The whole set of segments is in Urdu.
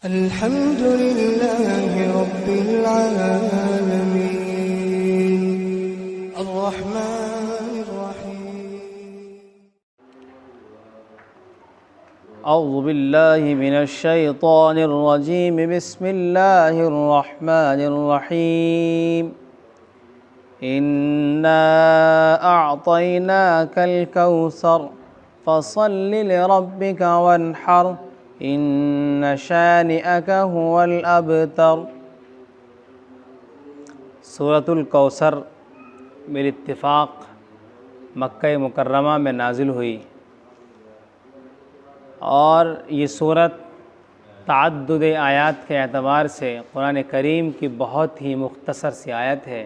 الحمد لله رب العالمين الرحمن الرحيم اعوذ باللہ من الشیطان الرجیم بسم اللہ الرحمن الرحیم انا اعطیناک الکوثر فصل لربک وانحر ان شانئک هو الابتر۔ سورۃ الکوثر بالاتفاق مکہ مکرمہ میں نازل ہوئی، اور یہ صورت تعدد آیات کے اعتبار سے قرآن کریم کی بہت ہی مختصر سی آیت ہے۔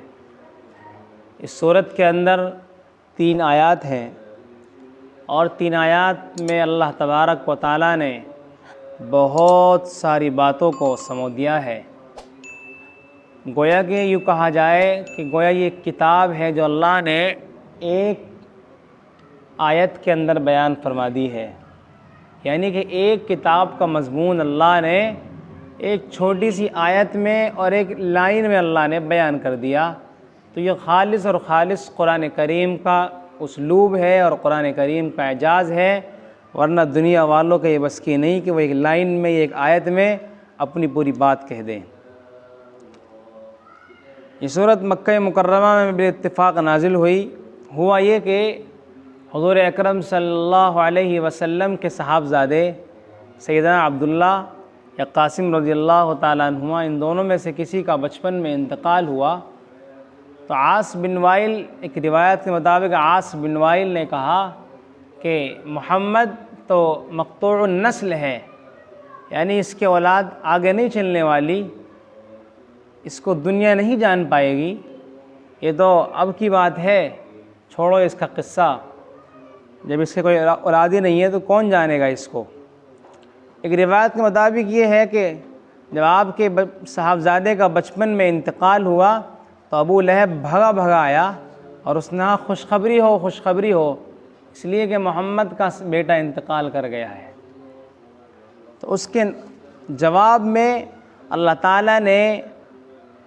اس صورت کے اندر 3 آیات ہیں، اور 3 آیات میں اللہ تبارک و تعالیٰ نے بہت ساری باتوں کو سمو دیا ہے۔ گویا کہ یوں کہا جائے کہ گویا یہ ایک کتاب ہے جو اللہ نے ایک آیت کے اندر بیان فرما دی ہے، یعنی کہ ایک کتاب کا مضمون اللہ نے ایک چھوٹی سی آیت میں اور ایک لائن میں اللہ نے بیان کر دیا۔ تو یہ خالص اور خالص قرآن کریم کا اسلوب ہے اور قرآن کریم کا اعجاز ہے، ورنہ دنیا والوں کا یہ بس کی نہیں کہ وہ ایک لائن میں ایک آیت میں اپنی پوری بات کہہ دیں۔ یہ صورت مکہ مکرمہ میں بالاتفاق نازل ہوئی۔ ہوا یہ کہ حضور اکرم صلی اللہ علیہ وسلم کے صحابزادے سیدنا عبداللہ یا قاسم رضی اللہ تعالیٰ عنہما، ان دونوں میں سے کسی کا بچپن میں انتقال ہوا، تو عاص بن وائل، ایک روایت کے مطابق عاص بن وائل نے کہا کہ محمد تو مقطوع النسل ہے، یعنی اس کے اولاد آگے نہیں چلنے والی، اس کو دنیا نہیں جان پائے گی، یہ تو اب کی بات ہے، چھوڑو اس کا قصہ، جب اس کے کوئی اولاد ہی نہیں ہے تو کون جانے گا اس کو۔ ایک روایت کے مطابق یہ ہے کہ جب آپ کے صاحبزادے کا بچپن میں انتقال ہوا تو ابو لہب بھگا بھگا آیا اور اس نے کہا خوشخبری ہو خوشخبری ہو، اس لیے کہ محمد کا بیٹا انتقال کر گیا ہے۔ تو اس کے جواب میں اللہ تعالیٰ نے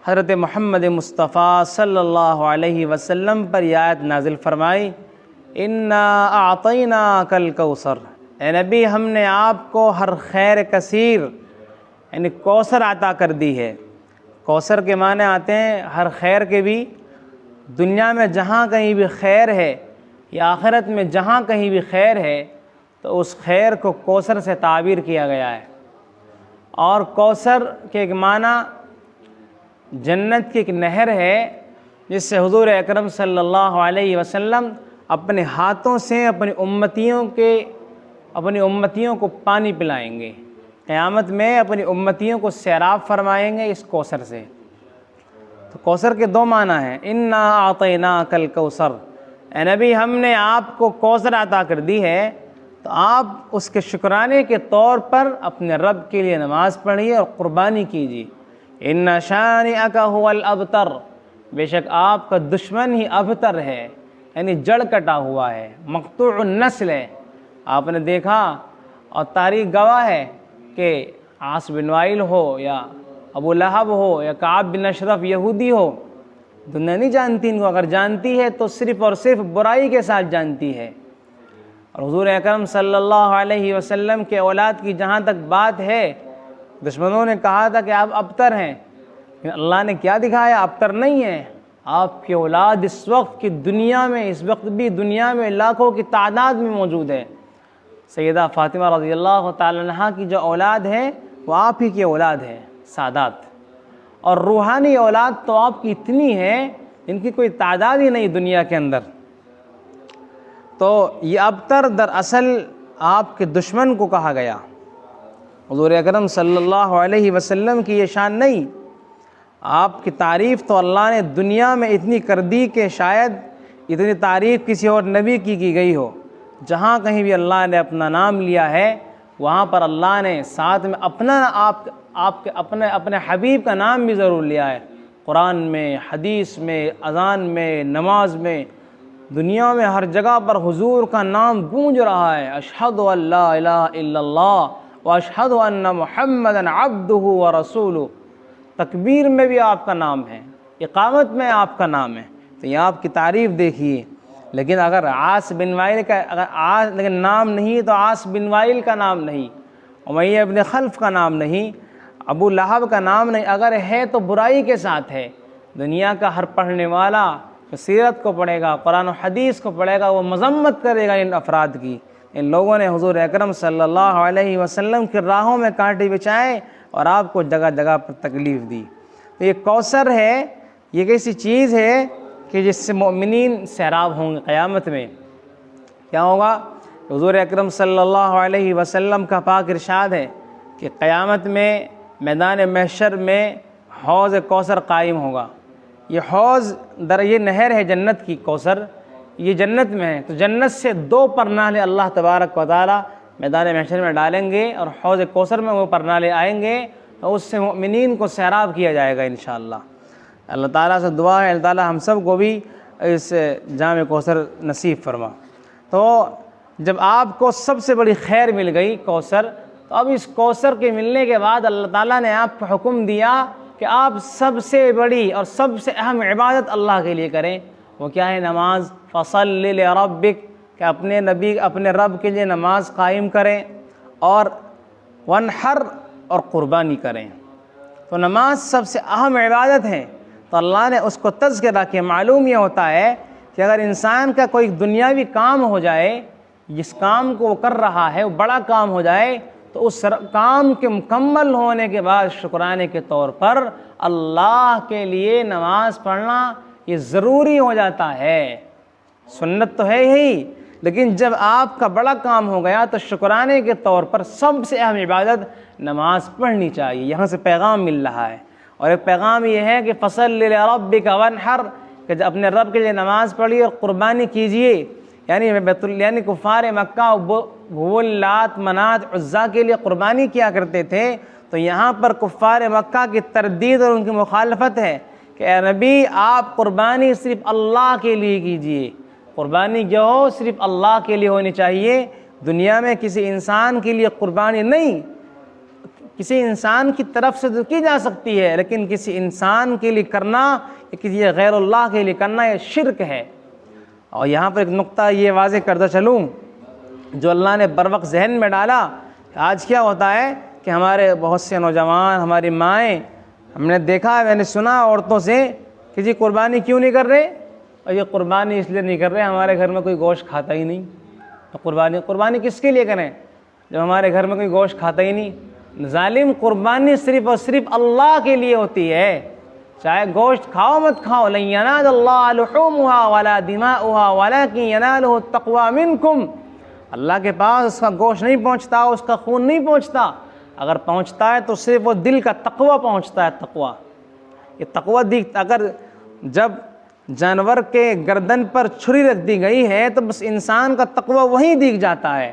حضرت محمد مصطفیٰ صلی اللہ علیہ وسلم پر یہ آیت نازل فرمائی، انا اعطیناک الکوثر، اے نبی ہم نے آپ کو ہر خیر کثیر یعنی کوثر عطا کر دی ہے۔ کوثر کے معنی آتے ہیں ہر خیر کے بھی، دنیا میں جہاں کہیں بھی خیر ہے یا آخرت میں جہاں کہیں بھی خیر ہے تو اس خیر کو کوثر سے تعبیر کیا گیا ہے۔ اور کوثر کے ایک معنی جنت کی ایک نہر ہے جس سے حضور اکرم صلی اللہ علیہ وسلم اپنے ہاتھوں سے اپنی امتیوں کو پانی پلائیں گے، قیامت میں اپنی امتیوں کو سیراب فرمائیں گے اس کوثر سے۔ تو کوثر کے 2 معنی ہیں، انا اعطیناک الکوثر، اے نبی ہم نے آپ کو کوثر عطا کر دی ہے، تو آپ اس کے شکرانے کے طور پر اپنے رب کے لیے نماز پڑھیے اور قربانی کیجیے۔ ان شانئک هو الابتر، بے شک آپ کا دشمن ہی ابتر ہے، یعنی جڑ کٹا ہوا ہے، مقطوع النسل ہے۔ آپ نے دیکھا اور تاریخ گواہ ہے کہ عاص بن وائل ہو یا ابو لہب ہو یا کعب بن اشرف یہودی ہو، دنیا نہیں جانتی ان کو، اگر جانتی ہے تو صرف اور صرف برائی کے ساتھ جانتی ہے۔ اور حضور اکرم صلی اللہ علیہ وسلم کے اولاد کی جہاں تک بات ہے، دشمنوں نے کہا تھا کہ آپ ابتر ہیں، لیکن اللہ نے کیا دکھایا؟ ابتر نہیں ہے، آپ کی اولاد اس وقت کی دنیا میں، اس وقت بھی دنیا میں لاکھوں کی تعداد میں موجود ہے۔ سیدہ فاطمہ رضی اللہ تعالی عنہا کی جو اولاد ہے وہ آپ ہی کی اولاد ہے، سادات، اور روحانی اولاد تو آپ کی اتنی ہے ان کی کوئی تعداد ہی نہیں دنیا کے اندر۔ تو یہ ابتر دراصل آپ کے دشمن کو کہا گیا۔ حضور اکرم صلی اللہ علیہ وسلم کی یہ شان نہیں، آپ کی تعریف تو اللہ نے دنیا میں اتنی کر دی کہ شاید اتنی تعریف کسی اور نبی کی گئی ہو۔ جہاں کہیں بھی اللہ نے اپنا نام لیا ہے وہاں پر اللہ نے ساتھ میں اپنے حبیب کا نام بھی ضرور لیا ہے، قرآن میں، حدیث میں، اذان میں، نماز میں، دنیا میں ہر جگہ پر حضور کا نام گونج رہا ہے، اشہد ان لا الہ الا اللہ واشہد ان محمدا عبدہ ورسولہ، تکبیر میں بھی آپ کا نام ہے، اقامت میں آپ کا نام ہے، تو یہ آپ کی تعریف دیکھیے۔ لیکن اگر عاص بن وائل کا لیکن نام نہیں تو عاص بن وائل کا نام نہیں، امیہ ابن خلف کا نام نہیں، ابو لہب کا نام نہیں، اگر ہے تو برائی کے ساتھ ہے۔ دنیا کا ہر پڑھنے والا جو سیرت کو پڑھے گا، قرآن و حدیث کو پڑھے گا، وہ مذمت کرے گا ان افراد کی۔ ان لوگوں نے حضور اکرم صلی اللہ علیہ وسلم کی راہوں میں کانٹے بچھائے اور آپ کو جگہ جگہ پر تکلیف دی۔ تو یہ کوثر ہے، یہ کیسی چیز ہے کہ جس سے مومنین سیراب ہوں گے قیامت میں۔ کیا ہوگا؟ حضور اکرم صلی اللہ علیہ وسلم کا پاک ارشاد ہے کہ قیامت میں میدان محشر میں حوض کوثر قائم ہوگا۔ یہ حوض یہ نہر ہے جنت کی، کوثر یہ جنت میں ہے، تو جنت سے 2 پرنالے اللہ تبارک و تعالی میدان محشر میں ڈالیں گے اور حوض کوثر میں وہ پرنالے آئیں گے، تو اس سے مومنین کو سیراب کیا جائے گا انشاءاللہ۔ اللہ تعالیٰ سے دعا ہے اللہ تعالیٰ ہم سب کو بھی اس جام کوثر نصیب فرما۔ تو جب آپ کو سب سے بڑی خیر مل گئی کوثر، تو اب اس کوثر کے ملنے کے بعد اللہ تعالیٰ نے آپ کو حکم دیا کہ آپ سب سے بڑی اور سب سے اہم عبادت اللہ کے لیے کریں۔ وہ کیا ہے؟ نماز۔ فصلی لربک، کہ اپنے رب کے لیے نماز قائم کریں، اور وانحر، اور قربانی کریں۔ تو نماز سب سے اہم عبادت ہے، تو اللہ نے اس کو تذکرہ کیا۔ معلوم یہ ہوتا ہے کہ اگر انسان کا کوئی دنیاوی کام ہو جائے، جس کام کو وہ کر رہا ہے وہ بڑا کام ہو جائے، تو اس کام کے مکمل ہونے کے بعد شکرانے کے طور پر اللہ کے لیے نماز پڑھنا یہ ضروری ہو جاتا ہے۔ سنت تو ہے ہی، لیکن جب آپ کا بڑا کام ہو گیا تو شکرانے کے طور پر سب سے اہم عبادت نماز پڑھنی چاہیے۔ یہاں سے پیغام مل رہا ہے، اور ایک پیغام یہ ہے کہ فصلی لربک وانحر، کہ اپنے رب کے لیے نماز پڑھیے اور قربانی کیجیے۔ یعنی کفار مکہ وہ لات منات عزا کے لیے قربانی کیا کرتے تھے، تو یہاں پر کفار مکہ کی تردید اور ان کی مخالفت ہے کہ اے نبی آپ قربانی صرف اللہ کے لیے کیجیے، قربانی جو ہو صرف اللہ کے لیے ہونی چاہیے، دنیا میں کسی انسان کے لیے قربانی نہیں۔ کسی انسان کی طرف سے تو کی جا سکتی ہے، لیکن کسی انسان کے لیے کرنا یا کسی غیر اللہ کے لیے کرنا یہ شرک ہے۔ اور یہاں پر ایک نقطہ یہ واضح کرتا چلوں جو اللہ نے بر وقت ذہن میں ڈالا، کہ آج کیا ہوتا ہے کہ ہمارے بہت سے نوجوان، ہماری مائیں، ہم نے دیکھا، میں نے سنا عورتوں سے کہ جی قربانی کیوں نہیں کر رہے؟ اور یہ قربانی اس لیے نہیں کر رہے ہمارے گھر میں کوئی گوشت کھاتا ہی نہیں۔ تو قربانی کس کے لیے کریں جب ہمارے گھر میں کوئی گوشت کھاتا ہی نہیں؟ ظالم، قربانی صرف اور صرف اللہ کے لیے ہوتی ہے، چاہے گوشت کھاؤ مت کھاؤ۔ لن ینال اللہ لحومها ولا دماؤها ولکن ینالہ التقوی منکم، اللہ کے پاس اس کا گوشت نہیں پہنچتا، اس کا خون نہیں پہنچتا، اگر پہنچتا ہے تو صرف وہ دل کا تقوی پہنچتا ہے۔ تقوی، یہ تقوی اگر جب جانور کے گردن پر چھری رکھ دی گئی ہے تو بس انسان کا تقوی وہیں دیکھ جاتا ہے،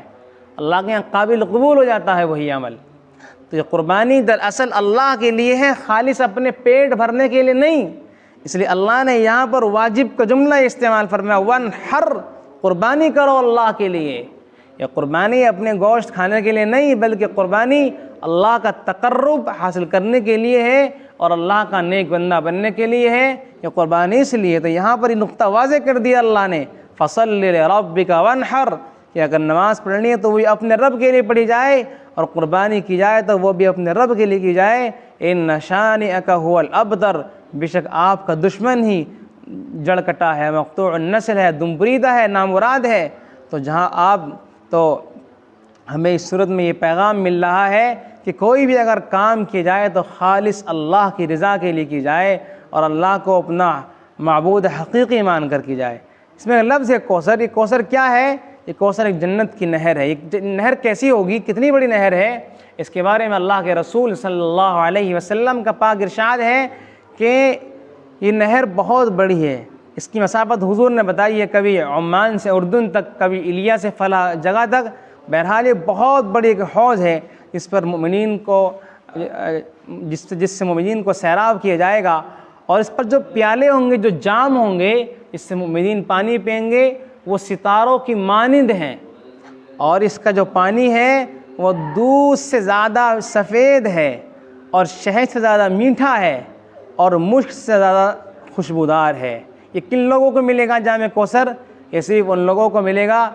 اللہ کے یہاں قابل قبول ہو جاتا ہے وہی عمل۔ تو یہ قربانی دراصل اللہ کے لیے ہے، خالص اپنے پیٹ بھرنے کے لیے نہیں۔ اس لیے اللہ نے یہاں پر واجب کا جملہ استعمال فرمایا، وانحر، قربانی کرو اللہ کے لیے۔ یہ قربانی اپنے گوشت کھانے کے لیے نہیں، بلکہ قربانی اللہ کا تقرب حاصل کرنے کے لیے ہے اور اللہ کا نیک بندہ بننے کے لیے ہے۔ یہ قربانی اس لیے، تو یہاں پر یہ نقطہ واضح کر دیا اللہ نے، فصلی لربک وانحر، کہ اگر نماز پڑھنی ہے تو وہ اپنے رب کے لیے پڑھی جائے، اور قربانی کی جائے تو وہ بھی اپنے رب کے لیے کی جائے۔ ان شانئک ھو الابتر، بے شک آپ کا دشمن ہی جڑ کٹا ہے، مقطوع النسل ہے، دم بریدہ ہے، نامراد ہے۔ تو جہاں آپ تو ہمیں اس صورت میں یہ پیغام مل رہا ہے کہ کوئی بھی اگر کام کی جائے تو خالص اللہ کی رضا کے لیے کی جائے اور اللہ کو اپنا معبود حقیقی مان کر کی جائے۔ اس میں لفظ ہے کوثر، یہ کوثر کیا ہے؟ یہ کوثر ایک جنت کی نہر ہے۔ یہ نہر کیسی ہوگی، کتنی بڑی نہر ہے، اس کے بارے میں اللہ کے رسول صلی اللہ علیہ وسلم کا پاک ارشاد ہے کہ یہ نہر بہت بڑی ہے۔ اس کی مسافت حضور نے بتائی ہے، کبھی عمان سے اردن تک، کبھی ایلیا سے فلاں جگہ تک۔ بہرحال یہ بہت بڑی ایک حوض ہے، اس پر مومنین کو جس سے مومنین کو سیراب کیا جائے گا، اور اس پر جو پیالے ہوں گے، جو جام ہوں گے، اس سے مومنین پانی پئیں گے، وہ ستاروں کی مانند ہیں، اور اس کا جو پانی ہے وہ دودھ سے زیادہ سفید ہے اور شہد سے زیادہ میٹھا ہے اور مشک سے زیادہ خوشبودار ہے۔ یہ کن لوگوں کو ملے گا جام کوثر؟ یہ صرف ان لوگوں کو ملے گا،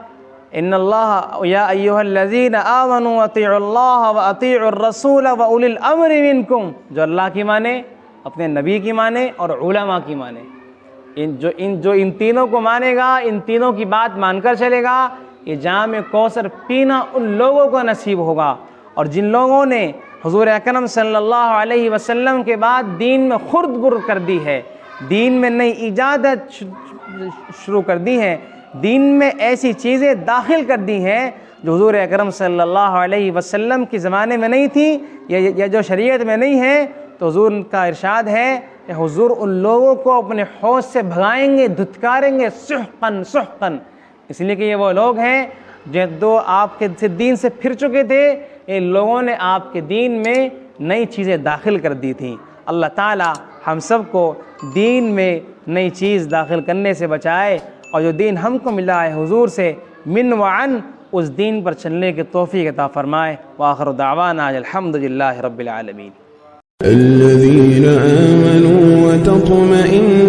ان اللہ یا ایھا الذین آمنوا اطیعوا اللہ واطیعوا الرسول واولی الامر منکم، جو اللہ کی مانے، اپنے نبی کی مانے اور علماء کی مانے۔ جو ان تینوں کو مانے گا، ان تینوں کی بات مان کر چلے گا، یہ جام کوثر پینا ان لوگوں کو نصیب ہوگا۔ اور جن لوگوں نے حضور اکرم صلی اللہ علیہ وسلم کے بعد دین میں خرد برد کر دی ہے، دین میں نئی ایجادات شروع کر دی ہیں، دین میں ایسی چیزیں داخل کر دی ہیں جو حضور اکرم صلی اللہ علیہ وسلم کے زمانے میں نہیں تھی یا جو شریعت میں نہیں ہے، تو حضور کا ارشاد ہے کہ حضور ان لوگوں کو اپنے حوض سے بھگائیں گے، دھتکاریں گے، سحقاً سحقاً، اس لیے کہ یہ وہ لوگ ہیں جو آپ کے دین سے پھر چکے تھے، ان لوگوں نے آپ کے دین میں نئی چیزیں داخل کر دی تھیں۔ اللہ تعالی ہم سب کو دین میں نئی چیز داخل کرنے سے بچائے، اور جو دین ہم کو ملا ہے حضور سے من وعن، اس دین پر چلنے کی توفیق عطا فرمائے۔ وآخر دعوانا الحمدللہ رب العالمین۔ الذين آمنوا وتطمئن